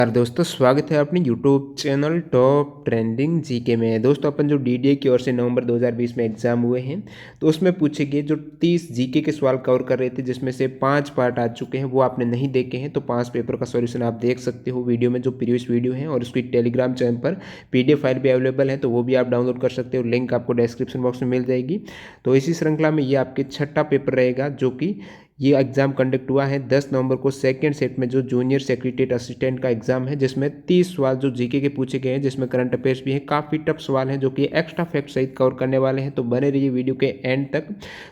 यार दोस्तों, स्वागत है अपने YouTube channel top trending GK में। दोस्तों, अपन जो डीडीए की ओर से नवंबर 2020 में एग्जाम हुए हैं, तो उसमें पूछे गए जो 30 जीके के सवाल कवर कर रहे थे, जिसमें से 5 पार्ट आ चुके हैं। वो आपने नहीं देखे हैं तो 5 पेपर का सॉल्यूशन आप देख सकते हो वीडियो में, जो प्रीवियस वीडियो है। और उसकी टेलीग्राम चैनल पर पीडीएफ फाइल भी अवेलेबल है, तो वो भी आप डाउनलोड कर सकते हो। लिंक आपको डिस्क्रिप्शन बॉक्स में मिल जाएगी। तो इसी श्रृंखला में ये आपके छठा पेपर रहेगा, जो कि ये एग्जाम कंडक्ट हुआ है 10 नवंबर को सेकंड सेट में, जो जूनियर सेक्रेटरीट असिस्टेंट का एग्जाम है, जिसमें 30 सवाल जो जीके के पूछे गए हैं, जिसमें करंट अफेयर्स भी है। काफ़ी टफ सवाल हैं जो कि एक्स्ट्रा फैक्ट सहित कवर करने वाले हैं, तो बने रहिए वीडियो के एंड तक।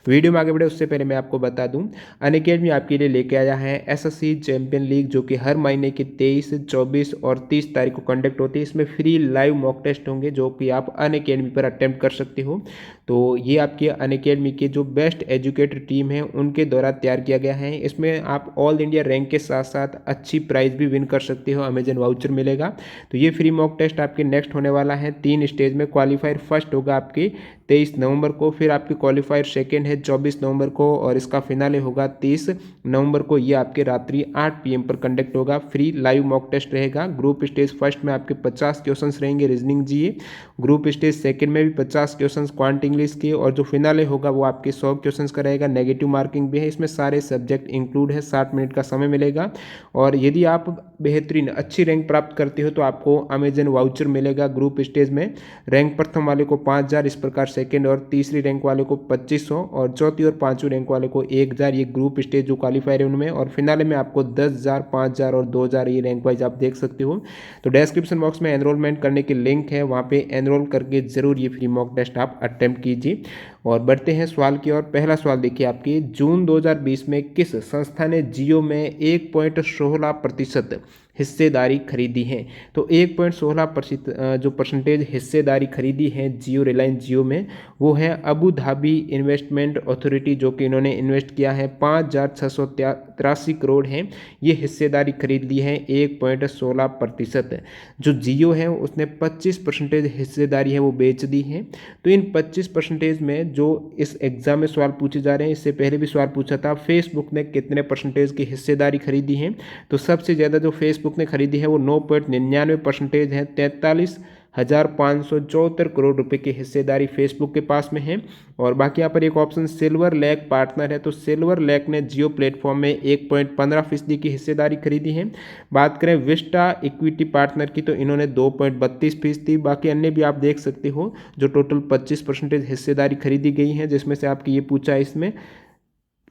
वीडियो में आगे बढ़े उससे पहले मैं आपको बता दूं, अनअकैडमी आपके लिए लेके आया है एसएससी चैंपियन लीग, जो कि हर महीने की 23, 24 और 30 तारीख को कंडक्ट होती है। इसमें फ्री लाइव मॉक टेस्ट होंगे, जो कि आप अनअकैडमी पर अटेम्प्ट कर सकते हो। तो ये आपके अनअकैडमी के जो बेस्ट एजुकेटर टीम है, उनके द्वारा तैयार किया गया है। इसमें आप ऑल इंडिया रैंक के साथ साथ अच्छी प्राइज भी विन कर सकते हो, अमेजन वाउचर मिलेगा। तो ये फ्री मॉक टेस्ट आपके नेक्स्ट होने वाला है 3 स्टेज में। क्वालिफायर फर्स्ट होगा आपकी 23 नवंबर को, फिर आपकी क्वालिफायर सेकेंड है 24 नवंबर को, और इसका फिनाले होगा 30 नवंबर को। ये आपके रात्रि 8 PM पर कंडक्ट होगा। फ्री लाइव मॉक टेस्ट रहेगा। ग्रुप स्टेज फर्स्ट में आपके 50 क्वेश्चन रहेंगे रीजनिंग जीए। ग्रुप स्टेज सेकेंड में भी 50 क्वेश्चन क्वांट इंग्लिश के, और जो फिनाले होगा वो आपके 100 क्वेश्चन का रहेगा। नेगेटिव मार्किंग भी है, इसमें सारे सब्जेक्ट इंक्लूड है। 60 मिनट का समय मिलेगा। और यदि आप बेहतरीन अच्छी रैंक प्राप्त करते हो तो आपको अमेजन वाउचर मिलेगा। ग्रुप स्टेज में रैंक प्रथम वाले को 5,000, इस प्रकार सेकंड और तीसरी रैंक वाले को 2500, और चौथी और पांचवी रैंक वाले को 1,000। ये ग्रुप स्टेज जो क्वालिफायर है उनमें। और फिनाले में आपको 10,000, 5,000 और 2,000 ये रैंक वाइज आप देख सकते हो। तो डिस्क्रिप्शन बॉक्स में एनरोलमेंट करने की लिंक है, वहाँ पे एनरोल करके जरूर ये फ्री मॉक टेस्ट आप अटेम्प्ट कीजिए। और बढ़ते हैं सवाल की ओर। पहला सवाल देखिए आपकी, जून 2020 में किस संस्था ने जियो में 1.16% हिस्सेदारी खरीदी है? तो 1.16% जो परसेंटेज हिस्सेदारी खरीदी है जियो, रिलायंस जियो में, वो है अबू धाबी इन्वेस्टमेंट अथॉरिटी, जो कि इन्होंने इन्वेस्ट किया है 5,683 करोड़ है। ये हिस्सेदारी खरीद ली है 1.16%। जो जियो है उसने 25% हिस्सेदारी है वो बेच दी है। तो इन 25% में जो इस एग्जाम में सवाल पूछे जा रहे हैं, इससे पहले भी सवाल पूछा था, फेसबुक ने कितने परसेंटेज की हिस्सेदारी खरीदी है? तो सबसे ज़्यादा जो फेसबुक ने खरीदी है वो 9.99% है। 43,574 करोड़ रुपए की हिस्सेदारी फेसबुक के पास में है। और बाकी यहाँ पर एक ऑप्शन सिल्वर लेक पार्टनर है, तो सिल्वर लेक ने जियो प्लेटफॉर्म में 1.15% की हिस्सेदारी खरीदी है। बात करें विस्टा इक्विटी पार्टनर की, तो इन्होंने 2.32%। बाकी अन्य भी आप देख सकते हो, जो टोटल 25% हिस्सेदारी खरीदी गई है, जिसमें से आपकी ये पूछा है इसमें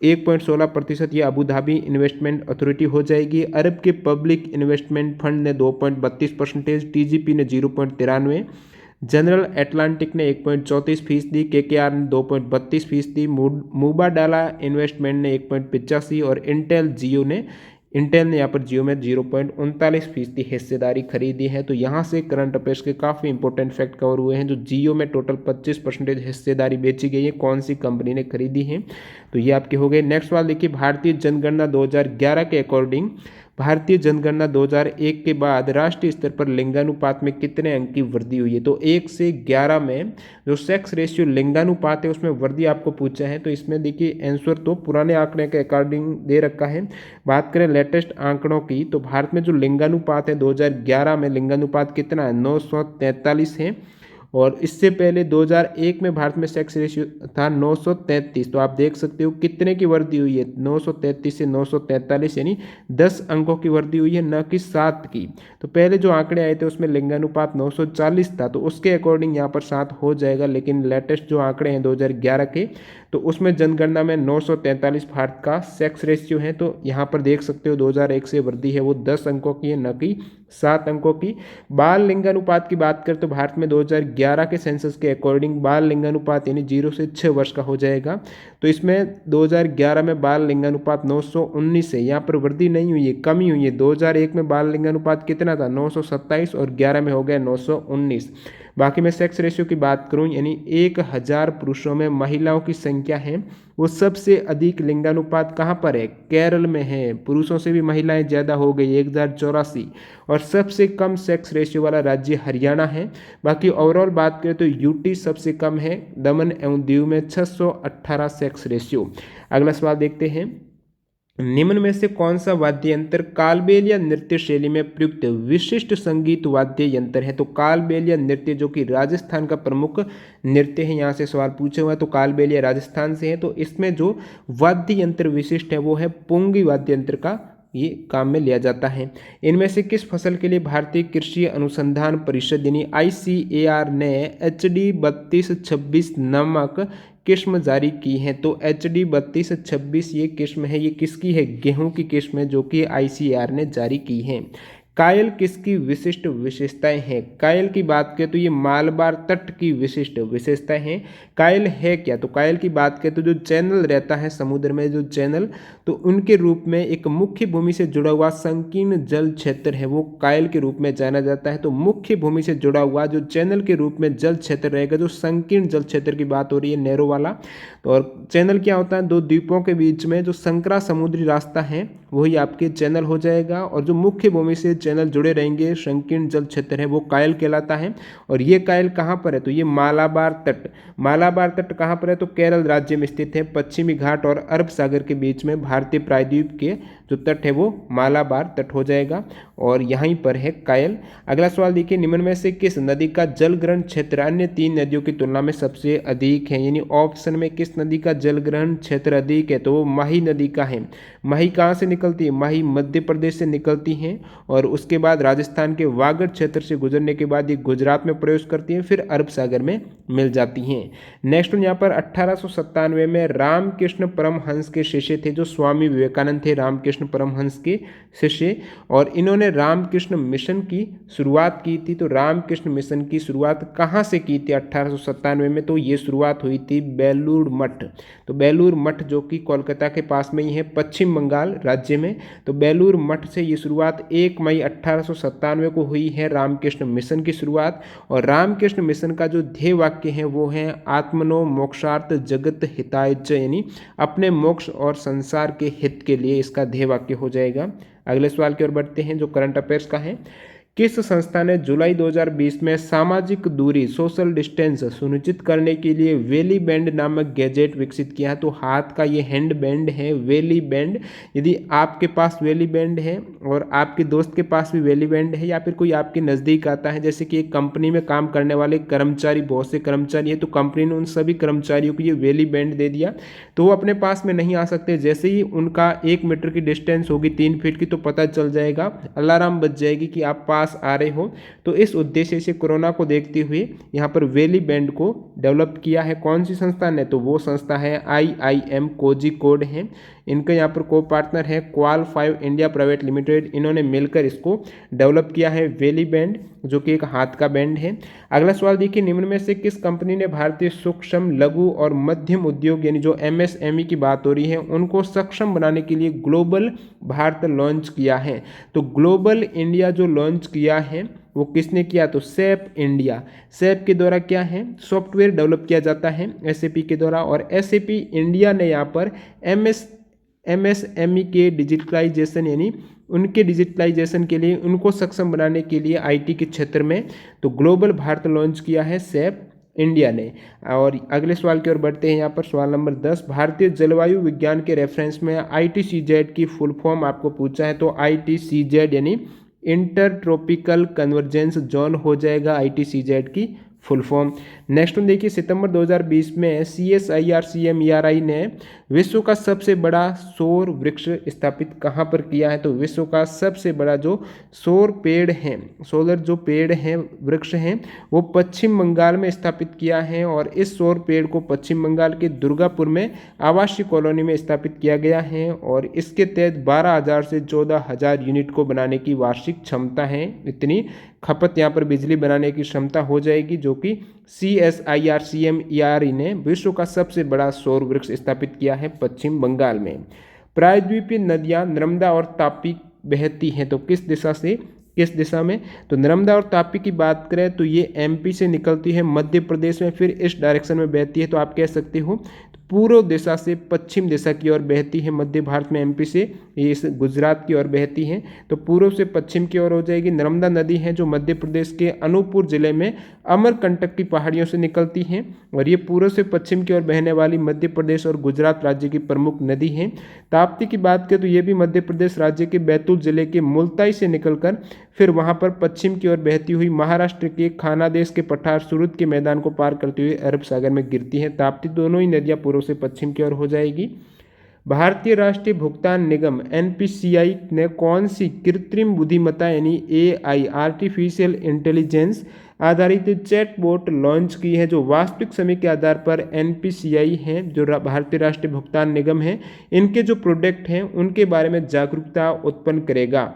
1.16% ये अबू धाबी इन्वेस्टमेंट अथॉरिटी हो जाएगी। अरब के पब्लिक इन्वेस्टमेंट फंड ने 2.32%, टीजीपी ने 0.93%, जनरल एटलांटिक ने 1.34%, केकेआर ने 2.32%, मुबाडाला इन्वेस्टमेंट ने 1.85%, और इंटेल ने यहाँ पर जियो में 0.39% हिस्सेदारी खरीदी है। तो यहाँ से करंट अफेयर्स के काफ़ी इंपॉर्टेंट फैक्ट कवर हुए हैं। जो जियो में टोटल 25% हिस्सेदारी बेची गई है, कौन सी कंपनी ने खरीदी है? तो ये आपके हो गए। नेक्स्ट सवाल देखिए, भारतीय जनगणना 2011 के अकॉर्डिंग भारतीय जनगणना 2001 के बाद राष्ट्रीय स्तर पर लिंगानुपात में कितने अंक की वृद्धि हुई है? तो 1 से 11 में जो सेक्स रेशियो लिंगानुपात है उसमें वृद्धि आपको पूछा है। तो इसमें देखिए आंसर तो पुराने आंकड़े के अकॉर्डिंग दे रखा है। बात करें लेटेस्ट आंकड़ों की, तो भारत में जो लिंगानुपात है 2011 में लिंगानुपात कितना है? 943 है। और इससे पहले 2001 में भारत में सेक्स रेशियो था 933। तो आप देख सकते हो कितने की वृद्धि हुई है, 933 से 943, यानी 10 अंकों की वृद्धि हुई है, न कि 7 की। तो पहले जो आंकड़े आए थे उसमें लिंगानुपात 940 था, तो उसके अकॉर्डिंग यहाँ पर 7 हो जाएगा। लेकिन लेटेस्ट जो आंकड़े हैं 2011 के, तो उसमें जनगणना में 943 भारत का सेक्स रेशियो है। तो यहाँ पर देख सकते हो 2001 से वृद्धि है वो 10 अंकों की है, न कि 7 अंकों की। बाल लिंगानुपात की बात करें तो भारत में 2011 के सेंसस के अकॉर्डिंग बाल लिंगानुपात यानी 0 से 6 वर्ष का हो जाएगा। तो इसमें 2011 में बाल लिंगानुपात 919 है, यहाँ पर वृद्धि नहीं हुई है, कमी हुई है। 2001 में बाल लिंगानुपात कितना था? 927, और 11 में हो गया 919। बाकी मैं सेक्स रेशियो की बात करूं, यानी 1000 पुरुषों में महिलाओं की संख्या है, वो सबसे अधिक लिंगानुपात कहाँ पर है? केरल में है। पुरुषों से भी महिलाएं ज़्यादा हो गई, 1084। और सबसे कम सेक्स रेशियो वाला राज्य हरियाणा है। बाकी ओवरऑल बात करें तो यूटी सबसे कम है, दमन एवं दीव में 618 सेक्स रेशियो। अगला सवाल देखते हैं, निम्न में से कौन सा वाद्य यंत्र कालबेल या नृत्य शैली में प्रयुक्त विशिष्ट संगीत वाद्य यंत्र है? तो कालबेल या नृत्य जो कि राजस्थान का प्रमुख नृत्य है, यहाँ से सवाल पूछा हुआ है, तो कालबेल या राजस्थान से है। तो इसमें जो वाद्य यंत्र विशिष्ट है वो है पुंगी वाद्य यंत्र का ये काम में लिया जाता है। इनमें से किस फसल के लिए भारतीय कृषि अनुसंधान परिषद यानी ICAR ने HD 3226 नामक किस्म जारी की है? तो HD 3226 ये किस्म है, ये किसकी है? गेहूं की किस्म है जो कि ICAR ने जारी की है। कायल किसकी विशिष्ट विशेषताएं हैं? कायल की बात करें तो ये मालबार तट की विशिष्ट विशेषताएं हैं। कायल है क्या? तो कायल की बात करें तो जो चैनल रहता है समुद्र में, जो चैनल, तो उनके रूप में एक मुख्य भूमि से जुड़ा हुआ संकीर्ण जल क्षेत्र है वो कायल के रूप में जाना जाता है। तो मुख्य भूमि से जुड़ा हुआ जो चैनल के रूप में जल क्षेत्र रहेगा, जो संकीर्ण जल क्षेत्र की बात हो रही है, नैरो वाला। तो और चैनल क्या होता है? दो द्वीपों के बीच में जो संकरा समुद्री रास्ता है वही आपके चैनल हो जाएगा, और जो मुख्य भूमि से चैनल जुड़े रहेंगे, संकीर्ण जल क्षेत्र है, वो कायल कहलाता है। और ये कायल कहाँ पर है? तो ये मालाबार तट। मालाबार तट कहाँ पर है? तो केरल राज्य में स्थित है, पश्चिमी घाट और अरब सागर के बीच में भारतीय प्रायद्वीप के जो तट है वो मालाबार तट हो जाएगा, और यहीं पर है कायल। अगला सवाल देखिए, निम्न में से किस नदी का जल ग्रहण क्षेत्र अन्य 3 नदियों की तुलना में सबसे अधिक है? यानी ऑप्शन में किस नदी का जल ग्रहण क्षेत्र अधिक है? तो वो माही नदी का है। माही कहाँ से निकलती है? माही मध्य प्रदेश से निकलती हैं, और उसके बाद राजस्थान के वागड़ क्षेत्र से गुजरने के बाद ये गुजरात में प्रवेश करती हैं, फिर अरब सागर में मिल जाती हैं। नेक्स्ट यहाँ पर 1897 में रामकृष्ण परमहंस के शिष्य थे, जो स्वामी विवेकानंद थे, रामकृष्ण परमहंस के शिष्य, और इन्होंने रामकृष्ण मिशन की शुरुआत की थी। तो रामकृष्ण मिशन की शुरुआत कहाँ से की थी 1897 में? तो ये शुरुआत हुई थी बेलूर मठ। तो बेलूर मठ जो कि कोलकाता के पास में ही है, पश्चिम बंगाल राज्य में। तो बेलूर मठ से ये शुरुआत 1 मई 1897 को हुई है रामकृष्ण मिशन की शुरुआत। और रामकृष्ण मिशन का जो ध्येय वाक्य है वो है आत्मनो मोक्षार्थ जगत हिताय च, यानी अपने मोक्ष और संसार के हित के लिए इसका ध्येय वाक्य हो जाएगा। अगले सवाल की ओर बढ़ते हैं जो करंट अफेयर्स का है। किस संस्था ने जुलाई 2020 में सामाजिक दूरी सोशल डिस्टेंस सुनिश्चित करने के लिए वेली बैंड नामक गैजेट विकसित किया है? तो हाथ का ये हैंड बैंड है, वेली बैंड। यदि आपके पास वेली बैंड है और आपके दोस्त के पास भी वेली बैंड है, या फिर कोई आपके नज़दीक आता है, जैसे कि एक कंपनी में काम करने वाले कर्मचारी, बहुत से कर्मचारी है, तो कंपनी ने उन सभी कर्मचारियों को ये वेली बैंड दे दिया, तो वो अपने पास में नहीं आ सकते। जैसे ही उनका 1 मीटर की डिस्टेंस होगी 3 फीट की, तो पता चल जाएगा, अलार्म बज जाएगी कि आप पास आ रहे हो। तो इस उद्देश्य से कोरोना को देखते हुए यहाँ पर वेली बैंड को डेवलप किया है। कौन सी संस्था ने? तो वो संस्था है IIM कोझिकोड है। इनके यहाँ पर को पार्टनर है क्वाल 5 इंडिया प्राइवेट लिमिटेड। इन्होंने मिलकर इसको डेवलप किया है वेली बैंड, जो कि एक हाथ का बैंड है। अगला सवाल देखिए, निम्न में से किस कंपनी ने भारतीय सूक्ष्म लघु और मध्यम उद्योग यानी जो MSME की बात हो रही है उनको सक्षम बनाने के लिए ग्लोबल भारत लॉन्च किया है? तो ग्लोबल इंडिया जो लॉन्च किया है वो किसने किया? तो SAP इंडिया। SAP के द्वारा क्या है? सॉफ्टवेयर डेवलप किया जाता है SAP के द्वारा, और SAP इंडिया ने यहाँ पर MSME के डिजिटलाइजेशन यानी उनके डिजिटलाइजेशन के लिए, उनको सक्षम बनाने के लिए IT के क्षेत्र में तो ग्लोबल भारत लॉन्च किया है SAP इंडिया ने। और अगले सवाल की ओर बढ़ते हैं। यहाँ पर सवाल नंबर 10, भारतीय जलवायु विज्ञान के रेफरेंस में ITCZ की फुल फॉर्म आपको पूछा है। तो ITCZ यानी इंटर ट्रॉपिकल कन्वर्जेंस जोन हो जाएगा ITCZ की फुल फॉर्म। नेक्स्ट देखिए, सितंबर 2020 में CSIR-CMERI ने विश्व का सबसे बड़ा सौर वृक्ष स्थापित कहाँ पर किया है? तो विश्व का सबसे बड़ा जो सौर पेड़ है, सोलर जो पेड़ हैं, वृक्ष हैं, वो पश्चिम बंगाल में स्थापित किया है। और इस सौर पेड़ को पश्चिम बंगाल के दुर्गापुर में आवासीय कॉलोनी में स्थापित किया गया है, और इसके तहत 12,000 से 14,000 यूनिट को बनाने की वार्षिक क्षमता है। इतनी खपत यहाँ पर बिजली बनाने की क्षमता हो जाएगी, जो कि CSIR-CMERI ने विश्व का सबसे बड़ा सौर वृक्ष स्थापित किया है पश्चिम बंगाल में। प्रायद्वीपीय नदियाँ नर्मदा और तापी बहती हैं, तो किस दिशा से, किस दिशा में? तो नर्मदा और तापी की बात करें तो ये MP से निकलती है, मध्य प्रदेश में फिर इस डायरेक्शन में बहती है। तो आप कह सकते हो पूर्व दिशा से पश्चिम दिशा की ओर बहती है। मध्य भारत में MP से ये इस गुजरात की ओर बहती है, तो पूर्व से पश्चिम की ओर हो जाएगी। नर्मदा नदी है जो मध्य प्रदेश के अनूपपुर जिले में अमरकंटक की पहाड़ियों से निकलती हैं और ये पूर्व से पश्चिम की ओर बहने वाली मध्य प्रदेश और गुजरात राज्य की प्रमुख नदी है। ताप्ती की बात करें तो ये भी मध्य प्रदेश राज्य के बैतूल जिले के मुल्ताई से निकलकर फिर वहाँ पर पश्चिम की ओर बहती हुई महाराष्ट्र के खानादेश के पठार सुरुद के मैदान को पार करते हुए अरब सागर में गिरती है। ताप्ती दोनों ही नदियाँ पूर्व से पश्चिम की ओर हो जाएगी। भारतीय राष्ट्रीय भुगतान निगम एनपीसीआई ने कौन सी कृत्रिम बुद्धिमत्ता यानी एआई आर्टिफिशियल इंटेलिजेंस आधारित चैटबॉट लॉन्च की है, जो वास्तविक समय के आधार पर एनपीसीआई है जो भारतीय राष्ट्रीय भुगतान निगम है इनके जो प्रोडक्ट हैं उनके बारे में जागरूकता उत्पन्न करेगा।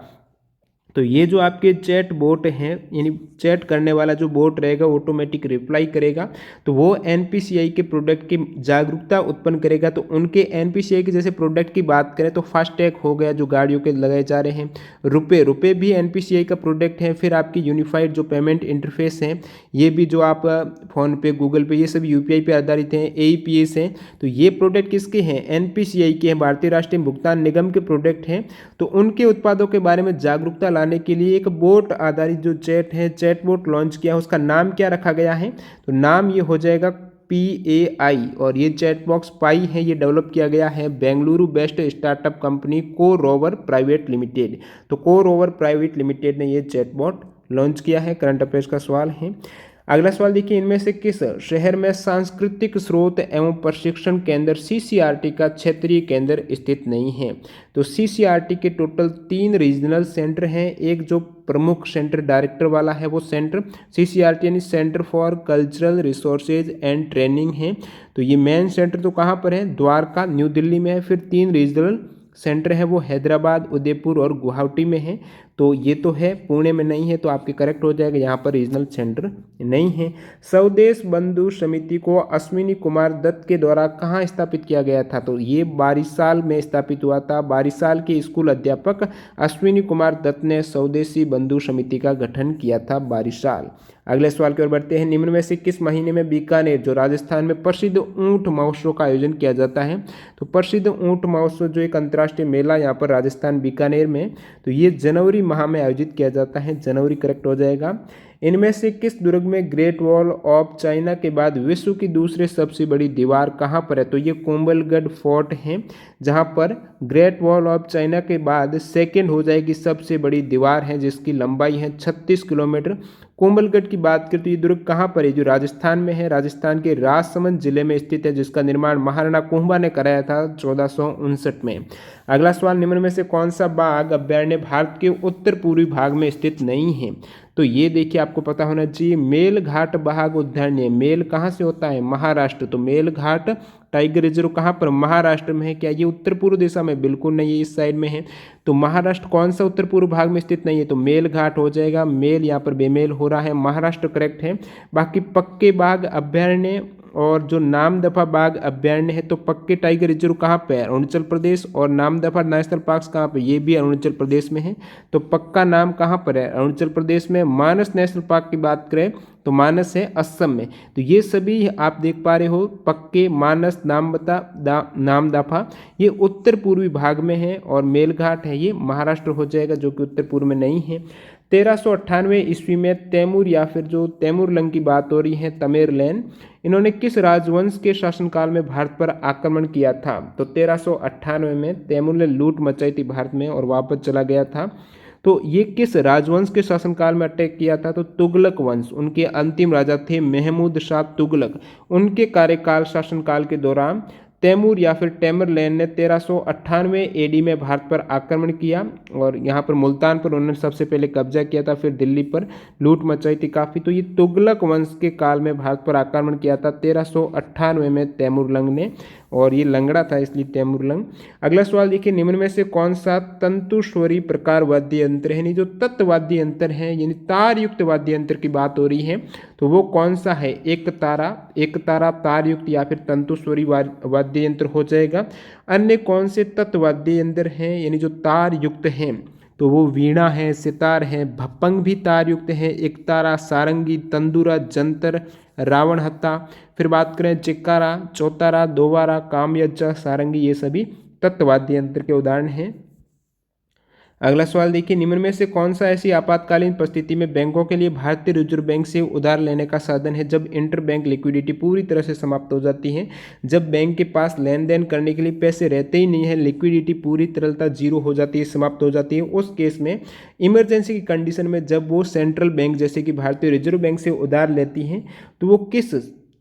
तो ये जो आपके चैट बोट हैं यानी चैट करने वाला जो बोट रहेगा ऑटोमेटिक रिप्लाई करेगा, तो वो एनपीसीआई के प्रोडक्ट की जागरूकता उत्पन्न करेगा। तो उनके एनपीसीआई के जैसे प्रोडक्ट की बात करें तो फास्टैग हो गया जो गाड़ियों के लगाए जा रहे हैं, रुपए भी एनपीसीआई का प्रोडक्ट है। फिर आपकी यूनिफाइड जो पेमेंट इंटरफेस है ये भी जो आप फ़ोन पे गूगल पे ये सब यूपीआई पे आधारित हैं, एईपीएस हैं, तो ये प्रोडक्ट किसके हैं? एनपीसीआई के हैं, भारतीय राष्ट्रीय भुगतान निगम के प्रोडक्ट हैं। तो उनके उत्पादों के बारे में जागरूकता लाने के लिए एक बोट आधारित जो चैट है चैटबॉट लॉन्च किया है, उसका नाम क्या रखा गया है? तो नाम ये हो जाएगा PAI और ये चैट बॉक्स पाई है, ये डेवलप किया गया है Bengaluru based startup company CoRover private limited. तो कोरोवर प्राइवेट लिमिटेड ने ये चैटबॉट लॉन्च किया है। करंट अफेयर्स का सवाल है। अगला सवाल देखिए, इनमें से किस शहर में सांस्कृतिक स्रोत एवं प्रशिक्षण केंद्र CCRT का क्षेत्रीय केंद्र स्थित नहीं है? तो CCRT के टोटल 3 रीजनल सेंटर हैं। एक जो प्रमुख सेंटर डायरेक्टर वाला है वो सेंटर CCRT यानी centre for cultural resources and training है। तो ये मेन सेंटर तो कहाँ पर है? द्वारका न्यू दिल्ली में है। फिर 3 रीजनल सेंटर है वो हैदराबाद, उदयपुर और गुवाहाटी में है। तो ये तो है, पुणे में नहीं है, तो आपके करेक्ट हो जाएगा, यहाँ पर रीजनल सेंटर नहीं है। स्वदेश बंधु समिति को अश्विनी कुमार दत्त के द्वारा कहाँ स्थापित किया गया था? तो ये बारिसाल में स्थापित हुआ था। बारिसाल के स्कूल अध्यापक अश्विनी कुमार दत्त ने स्वदेशी बंधु समिति का गठन किया था बारिसाल। अगले सवाल की ओर बढ़ते हैं। निम्न में से किस महीने में बीकानेर जो राजस्थान में प्रसिद्ध ऊंट महोत्सव का आयोजन किया जाता है? तो प्रसिद्ध ऊंट महोत्सव जो एक अंतर्राष्ट्रीय मेला यहाँ पर राजस्थान बीकानेर में, तो ये जनवरी माह में आयोजित किया जाता है। जनवरी करेक्ट हो जाएगा। इनमें से किस दुर्ग में ग्रेट वॉल ऑफ चाइना के बाद विश्व की दूसरी सबसे बड़ी दीवार कहाँ पर है? तो ये कुंभलगढ़ फोर्ट है, जहाँ पर ग्रेट वॉल ऑफ चाइना के बाद सेकेंड हो जाएगी सबसे बड़ी दीवार है, जिसकी लंबाई है 36 किलोमीटर। कुंभलगढ़ की बात करें तो ये दुर्ग कहाँ पर है? जो राजस्थान में है, राजस्थान के राजसमंद जिले में स्थित है, जिसका निर्माण महाराणा कुंभा ने कराया था 1459 में। अगला सवाल, निम्न में से कौन सा बाघ अभ्यारण्य भारत के उत्तर पूर्वी भाग में स्थित नहीं है? तो ये देखिए आपको पता होना चाहिए, मेलघाट बाघ उद्यान। मेल कहाँ से होता है? महाराष्ट्र। तो मेलघाट टाइगर रिजर्व कहाँ पर? महाराष्ट्र में है। क्या ये उत्तर पूर्व दिशा में? बिल्कुल नहीं, इस साइड में है। तो महाराष्ट्र कौन सा उत्तर पूर्व भाग में स्थित नहीं है? तो मेलघाट हो जाएगा। मेल यहाँ पर बेमेल हो रहा है, महाराष्ट्र करेक्ट है। बाकी पक्के बाघ अभ्यारण्य और जो नामदफा बाघ अभ्यारण्य है, तो पक्के टाइगर रिजर्व कहाँ पे है? अरुणाचल प्रदेश। और नामदफा नेशनल पार्क कहाँ पे? ये भी अरुणाचल प्रदेश में है। तो पक्का नाम कहाँ पर है? अरुणाचल प्रदेश में। मानस नेशनल पार्क की बात करें तो मानस है असम में। तो ये सभी आप देख पा रहे हो, पक्के, मानस, नामदफा ये उत्तर पूर्वी भाग में है, और मेलघाट है ये महाराष्ट्र हो जाएगा, जो कि उत्तर पूर्व में नहीं है। 1398 ईस्वी में तैमूर या फिर जो तैमूरलंग की बात हो रही है, तमेरलैन, इन्होंने किस राजवंश के शासनकाल में भारत पर आक्रमण किया था? तो 1398 में तैमूर ने लूट मचाई थी भारत में और वापस चला गया था। तो ये किस राजवंश के शासनकाल में अटैक किया था? तो तुगलक वंश। उनके अंतिम राजा थे महमूद शाह तुगलक। उनके कार्यकाल शासनकाल के दौरान तैमूर या फिर टैमरलैन ने 1398 AD में भारत पर आक्रमण किया, और यहाँ पर मुल्तान पर उन्होंने सबसे पहले कब्जा किया था, फिर दिल्ली पर लूट मचाई थी काफ़ी। तो ये तुगलक वंश के काल में भारत पर आक्रमण किया था 1398 में तैमूरलंग ने, और ये लंगड़ा था इसलिए तैमूरलंग। अगला सवाल देखिए, निम्न में से कौन सा तंतुस्वरी प्रकार वाद्य यंत्र है, यानी जो तत्वाद्य यंत्र है, यानी तार युक्त वाद्य यंत्र की बात हो रही है, तो वो कौन सा है? एक तारा, तार युक्त या फिर तंतुस्वरी वाद्य यंत्र हो जाएगा। अन्य कौन से तत्वाद्य यंत्र हैं यानी जो तार युक्त हैं? तो वो वीणा है, सितार है, भपंग भी तार युक्त है, एक तारा, सारंगी, तंदूरा, जंतर, रावण हत्ता। फिर बात करें चिक्कारा, चौतारा, दोबारा, कामयज्जा, सारंगी, ये सभी तत्वाद्य यंत्र के उदाहरण हैं। अगला सवाल देखिए, निम्न में से कौन सा ऐसी आपातकालीन परिस्थिति में बैंकों के लिए भारतीय रिजर्व बैंक से उधार लेने का साधन है जब इंटरबैंक लिक्विडिटी पूरी तरह से समाप्त हो जाती है, जब बैंक के पास लेन देन करने के लिए पैसे रहते ही नहीं है, लिक्विडिटी पूरी तरलता जीरो हो जाती है, समाप्त हो जाती है। उस केस में इमरजेंसी की कंडीशन में जब वो सेंट्रल बैंक जैसे कि भारतीय रिजर्व बैंक से उधार लेती हैं तो वो किस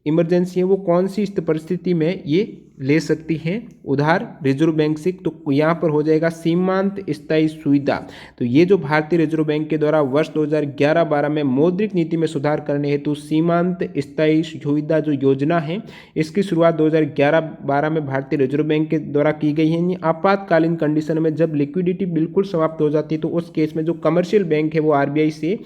इमरजेंसी है, वो कौन सी इस परिस्थिति में ये ले सकती हैं उधार रिजर्व बैंक से, तो यहाँ पर हो जाएगा सीमांत स्थायी सुविधा। तो ये जो भारतीय रिजर्व बैंक के द्वारा वर्ष 2011-12 में मौद्रिक नीति में सुधार करने हेतु सीमांत स्थायी सुविधा जो योजना है, इसकी शुरुआत 2011-12 में भारतीय रिजर्व बैंक के द्वारा की गई है। आपातकालीन कंडीशन में जब लिक्विडिटी बिल्कुल समाप्त हो जाती है तो उस केस में जो कमर्शियल बैंक है वो आरबीआई से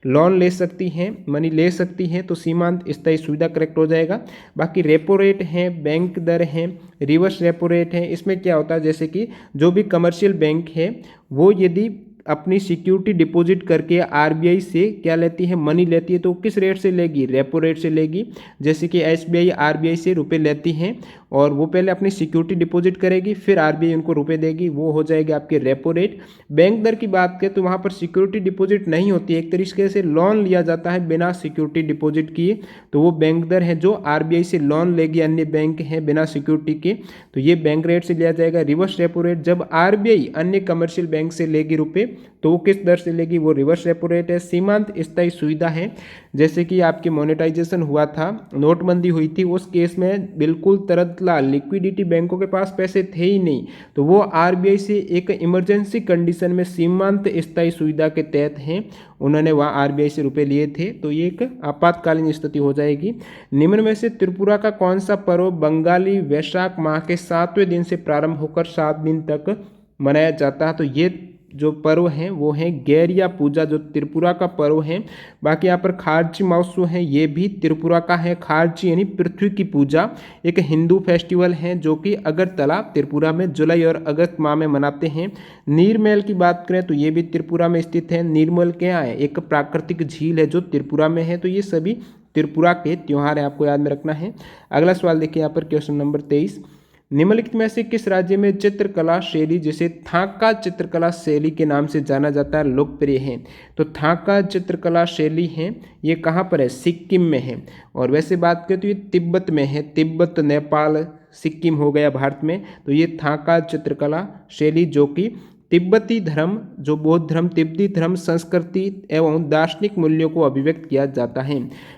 लोन ले सकती हैं, मनी ले सकती हैं, तो सीमांत स्थायी सुविधा करेक्ट हो जाएगा। बाकी रेपो रेट है, बैंक दर है, रिवर्स रेपो रेट है, इसमें क्या होता है जैसे कि जो भी कमर्शियल बैंक है वो यदि अपनी सिक्योरिटी डिपॉजिट करके आरबीआई से क्या लेती है, मनी लेती है, तो किस रेट से लेगी, रेपो रेट से लेगी। जैसे कि एसबीआई आरबीआई से रुपए लेती हैं और वो पहले अपनी सिक्योरिटी डिपॉजिट करेगी, फिर आरबीआई उनको रुपए देगी, वो हो जाएगी आपके रेपो रेट। बैंक दर की बात करें तो वहाँ पर सिक्योरिटी डिपॉजिट नहीं होती है, एक तरीके से लोन लिया जाता है बिना सिक्योरिटी डिपॉजिट किए, तो वो बैंक दर है जो आरबीआई से लोन लेगी अन्य बैंक हैं बिना सिक्योरिटी के, तो ये बैंक रेट से लिया जाएगा। रिवर्स रेपो रेट जब आरबीआई अन्य कमर्शियल बैंक से लेगी रुपए तो वो किस दर से लेगी, वो रिवर्स रेपो रेट है। सीमांत स्थायी सुविधा है, जैसे कि आपकी मोनेटाइजेशन हुआ था, नोटबंदी हुई थी, उस केस में बिल्कुल तरतला लिक्विडिटी बैंकों के पास पैसे थे ही नहीं, तो वो आरबीआई से एक इमरजेंसी कंडीशन में सीमांत स्थायी सुविधा के तहत हैं, उन्होंने वहाँ आरबीआई से रुपए लिए थे, तो ये एक आपातकालीन स्थिति हो जाएगी। निम्न में से त्रिपुरा का कौन सा पर्व बंगाली वैशाख माह के 7वें दिन से प्रारंभ होकर 7 दिन तक मनाया जाता है, तो ये जो पर्व हैं वो हैं गैरिया पूजा, जो त्रिपुरा का पर्व है। बाकी यहाँ पर खार्ची महोत्सव है, ये भी त्रिपुरा का है। खार्ची यानी पृथ्वी की पूजा, एक हिंदू फेस्टिवल है जो कि अगरतला त्रिपुरा में जुलाई और अगस्त माह में मनाते हैं। नीरमेल की बात करें तो ये भी त्रिपुरा में स्थित है। नीरमेल क्या है, एक प्राकृतिक झील है जो त्रिपुरा में है, तो ये सभी त्रिपुरा के त्यौहार हैं, आपको याद में रखना है। अगला सवाल देखिए यहाँ पर क्वेश्चन नंबर 23, निम्नलिखित में से किस राज्य में चित्रकला शैली जिसे थाका चित्रकला शैली के नाम से जाना जाता है लोकप्रिय है, तो थाका चित्रकला शैली है ये कहाँ पर है, सिक्किम में है। और वैसे बात करें तो ये तिब्बत में है, तिब्बत नेपाल सिक्किम हो गया भारत में, तो ये थाका चित्रकला शैली जो कि तिब्बती धर्म, जो बौद्ध धर्म, तिब्बती धर्म, संस्कृति एवं दार्शनिक मूल्यों को अभिव्यक्त किया जाता है।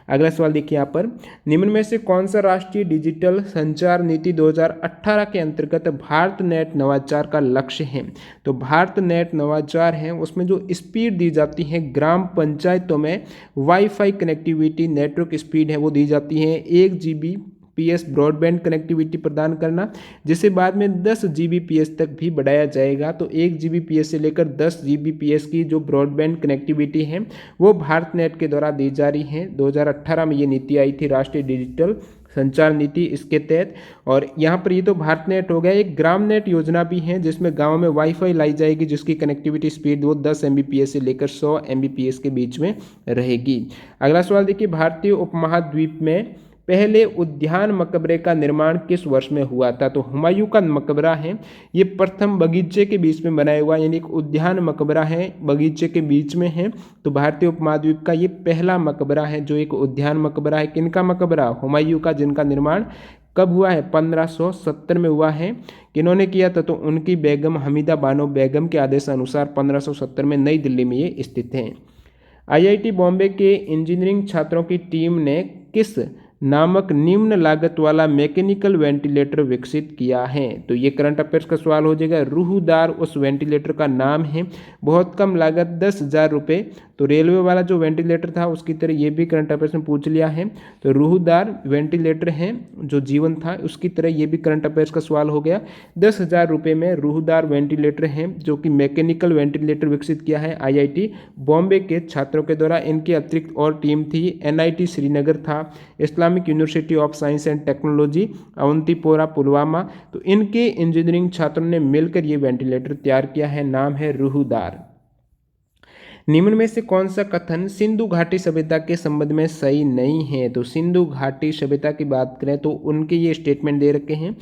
अगला सवाल देखिए यहाँ पर, निम्न में से कौन सा राष्ट्रीय डिजिटल संचार नीति 2018 के अंतर्गत भारत नेट नवाचार का लक्ष्य है, तो भारत नेट नवाचार है उसमें जो स्पीड दी जाती है ग्राम पंचायतों में वाईफाई कनेक्टिविटी नेटवर्क स्पीड है वो दी जाती है 1 Gbps ब्रॉडबैंड कनेक्टिविटी प्रदान करना, जिसे बाद में 10 Gbps तक भी बढ़ाया जाएगा। तो 1 Gbps से लेकर 10 Gbps की जो ब्रॉडबैंड कनेक्टिविटी है वो भारत नेट के द्वारा दी जा रही है। 2018 में ये नीति आई थी, राष्ट्रीय डिजिटल संचार नीति, इसके तहत। और यहाँ पर ये तो भारत नेट हो गया, एक ग्राम नेट योजना भी है जिसमें गाँव में वाईफाई लाई जाएगी जिसकी कनेक्टिविटी स्पीड वो 10 Mbps से लेकर 100 Mbps के बीच में रहेगी। अगला सवाल देखिए, भारतीय उपमहाद्वीप में पहले उद्यान मकबरे का निर्माण किस वर्ष में हुआ था, तो हुमायूं का मकबरा है ये प्रथम बगीचे के बीच में बनाया हुआ, यानी एक उद्यान मकबरा है बगीचे के बीच में है, तो भारतीय उपमहाद्वीप का ये पहला मकबरा है जो एक उद्यान मकबरा है। किनका मकबरा, हुमायूं का, जिनका निर्माण कब हुआ है, 1570 में हुआ है। किन्होंने किया था, तो उनकी बेगम हमीदा बानो बेगम के आदेशानुसार 1570 में नई दिल्ली में ये स्थित है। IIT बॉम्बे के इंजीनियरिंग छात्रों की टीम ने किस नामक निम्न लागत वाला मैकेनिकल वेंटिलेटर विकसित किया है, तो ये करंट अफेयर्स का सवाल हो जाएगा। रूहदार उस वेंटिलेटर का नाम है, बहुत कम लागत 10,000 रुपये, तो रेलवे वाला जो वेंटिलेटर था उसकी तरह ये भी करंट अफेयर्स में पूछ लिया है। तो रूहदार वेंटिलेटर है जो जीवन था उसकी तरह ये भी करंट अफेयर्स का सवाल हो गया। 10,000 रुपये में रूहदार वेंटिलेटर है जो कि मैकेनिकल वेंटिलेटर विकसित किया है IIT बॉम्बे के छात्रों के द्वारा। इनके अतिरिक्त और टीम थी, NIT श्रीनगर था, Islamic university of science and technology Awantipora Pulwama, तो इनके इंजीनियरिंग छात्रों ने मिलकर ये वेंटिलेटर तैयार किया है, नाम है रूहदार। निम्न में से कौन सा कथन सिंधु घाटी सभ्यता के संबंध में सही नहीं है, तो सिंधु घाटी सभ्यता की बात करें तो उनके ये स्टेटमेंट दे रखे हैं,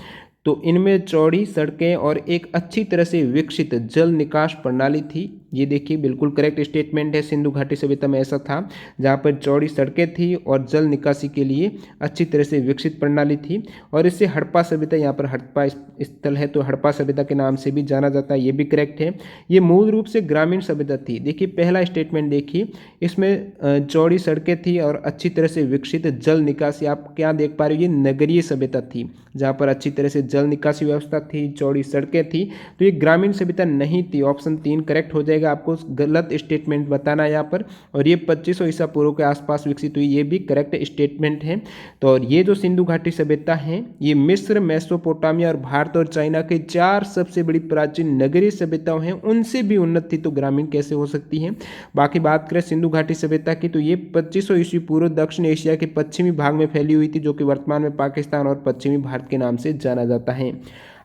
तो इनमें चौड़ी सड़कें और एक अच्छी तरह से विकसित जल निकास प्रणाली थी। ये देखिए बिल्कुल करेक्ट स्टेटमेंट है। सिंधु घाटी सभ्यता में ऐसा था जहाँ पर चौड़ी सड़कें थी और जल निकासी के लिए अच्छी तरह से विकसित प्रणाली थी। और इससे हड़प्पा सभ्यता, यहाँ पर हड़प्पा स्थल है तो हड़प्पा सभ्यता के नाम से भी जाना जाता है, ये भी करेक्ट है। ये मूल रूप से ग्रामीण सभ्यता थी। देखिए पहला स्टेटमेंट देखिए, इसमें चौड़ी सड़कें थी और अच्छी तरह से विकसित जल निकासी। आप क्या देख पा रहे हो, ये नगरीय सभ्यता थी जहाँ पर अच्छी तरह से जल निकासी व्यवस्था थी, चौड़ी सड़कें थी। तो ये ग्रामीण सभ्यता नहीं थी। ऑप्शन 3 करेक्ट हो जाएगा। आपको गलत स्टेटमेंट बताना है यहाँ पर। और ये 2500 ईसा पूर्व के आसपास विकसित हुई, ये भी करेक्ट स्टेटमेंट है। तो और ये जो सिंधु घाटी सभ्यता है ये मिस्र, मेसोपोटामिया और भारत और चाइना के 4 सबसे बड़ी प्राचीन नगरीय सभ्यताओं हैं, उनसे भी उन्नत थी, तो ग्रामीण कैसे हो सकती है। बाकी बात करें सिंधु घाटी सभ्यता की तो ये 2500 ईस्वी पूर्व दक्षिण एशिया के पश्चिमी भाग में फैली हुई थी, जो कि वर्तमान में पाकिस्तान और पश्चिमी भारत के नाम से जाना जाता है।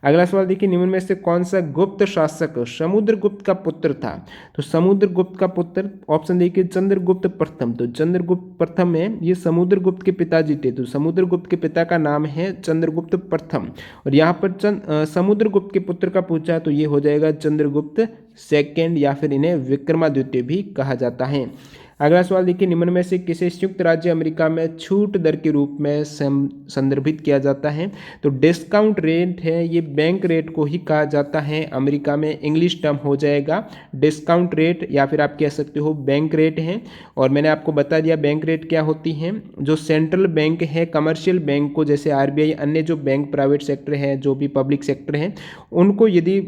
अगला सवाल देखिए, निम्न में से कौन सा गुप्त शासक समुद्रगुप्त का पुत्र था। तो समुद्रगुप्त का पुत्र, ऑप्शन देखिए चंद्रगुप्त प्रथम। तो चंद्रगुप्त प्रथम में ये समुद्रगुप्त के पिताजी थे, तो समुद्रगुप्त के पिता का नाम है चंद्रगुप्त प्रथम। और यहाँ पर समुद्रगुप्त के पुत्र का पूछा तो ये हो जाएगा चंद्रगुप्त सेकेंड, या फिर इन्हें विक्रमादित्य भी कहा जाता है। अगला सवाल देखिए, निम्न में से किसे संयुक्त राज्य अमेरिका में छूट दर के रूप में संदर्भित किया जाता है। तो डिस्काउंट रेट है, ये बैंक रेट को ही कहा जाता है। अमेरिका में इंग्लिश टर्म हो जाएगा डिस्काउंट रेट, या फिर आप कह सकते हो बैंक रेट है। और मैंने आपको बता दिया बैंक रेट क्या होती है। जो सेंट्रल बैंक है कमर्शियल बैंक को, जैसे आरबीआई, अन्य जो बैंक प्राइवेट सेक्टर है, जो भी पब्लिक सेक्टर है, उनको यदि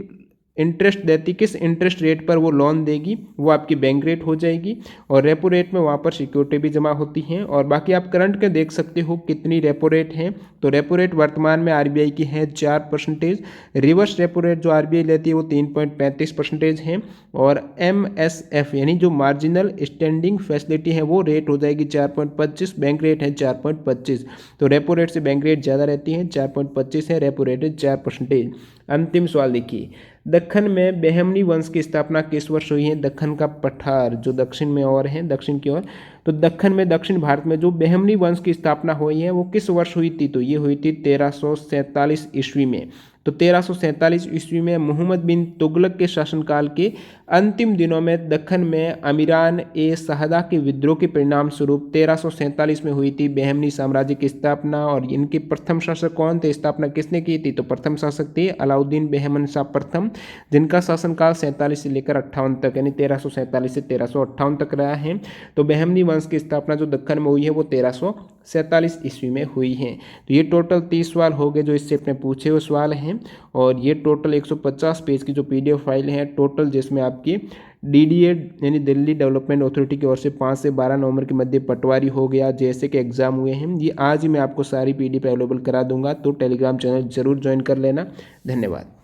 इंटरेस्ट देती, किस इंटरेस्ट रेट पर वो लोन देगी, वो आपकी बैंक रेट हो जाएगी। और रेपो रेट में वहाँ पर सिक्योरिटी भी जमा होती हैं। और बाकी आप करंट के देख सकते हो कितनी रेपो रेट है। तो रेपो रेट वर्तमान में आरबीआई की है 4%। रिवर्स रेपो रेट जो आरबीआई लेती है वो 3.35% है। और एमएसएफ यानी जो मार्जिनल स्टैंडिंग फैसिलिटी है वो रेट हो जाएगी 4.25, बैंक रेट है 4.25। तो रेपो रेट से बैंक रेट ज़्यादा रहती है, 4.25 है, रेपो रेट है 4%। अंतिम सवाल देखिए, दक्खन में बहमनी वंश की स्थापना किस वर्ष हुई है। दक्खन का पठार जो दक्षिण में और है, दक्षिण की ओर, तो दक्खन में, दक्षिण भारत में जो बहमनी वंश की स्थापना हुई है वो किस वर्ष हुई थी। तो ये हुई थी 1347 ईस्वी में। तो 1347 ईस्वी में मोहम्मद बिन तुगलक के शासनकाल के अंतिम दिनों में दक्खन में अमीरान ए शहदा के विद्रोह के परिणाम स्वरूप 1347 में हुई थी बहमनी साम्राज्य की स्थापना। और इनके प्रथम शासक कौन थे, स्थापना किसने की थी। तो प्रथम शासक थे अलाउद्दीन बेहमन शाह प्रथम, जिनका शासनकाल 47 से लेकर 58 तक, यानी 1347 से 1358 तक रहा है। तो बहमनी वंश की स्थापना जो दक्खन में हुई है वो 1347 ईस्वी में हुई है। तो ये टोटल 30 सवाल हो गए जो इससे अपने पूछे हुए सवाल हैं। और ये टोटल 150 पेज की जो पीडीएफ फाइल है टोटल, जिसमें आपकी डीडीए यानी दिल्ली डेवलपमेंट अथॉरिटी की ओर से 5 से 12 नवंबर के मध्य पटवारी हो गया, जैसे कि एग्जाम हुए हैं, ये आज ही मैं आपको सारी पीडीएफ अवेलेबल करा दूंगा। तो टेलीग्राम चैनल जरूर ज्वाइन कर लेना। धन्यवाद।